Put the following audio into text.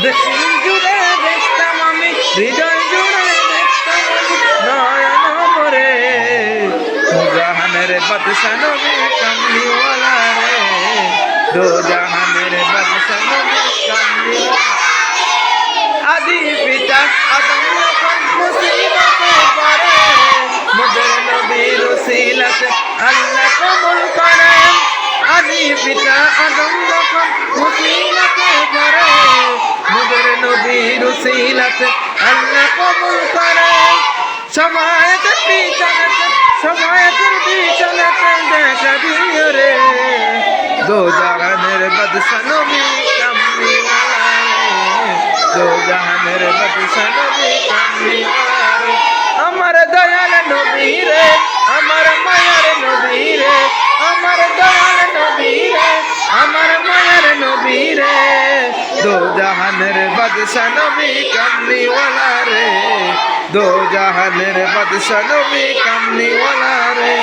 দিল জুড়ে দেখতাম আমি, হৃদয় জুড়ে দেখতাম আমি নয়ন ভরে। দো জাহানের বাদশা নবী কামলিওয়ালা রে, দো জাহানের বাদশা নবী কামলিওয়ালা। আদি পিতা আদম যখন মুসিবতে পড়ে, মোদের নবীর উসিলাতে আল্লাহ কবুল করেন। আদি পিতা আদম যখন মুসিবতে পড়ে, মোদের নবীর উসিলাতে আল্লাহ কবুল করেন। সমায়াতের বিছানাতে, সমায়াতের বিছানাতে দেখা দিও রে, দো জাহানের বাদশা নবী কামলিওয়ালা রে, দো জাহানের বাদশা নবী কামলিওয়ালা রে। আমার দয়াল নবী রে, আমার মায়ার নবী রে, আমার দয়াল নবী রে, আমার মায়ার নবী রে, দো জাহানের বাদশা নবী কামলিওয়ালা রে, দো জাহানের বাদশা নবী কামলিওয়ালা রে।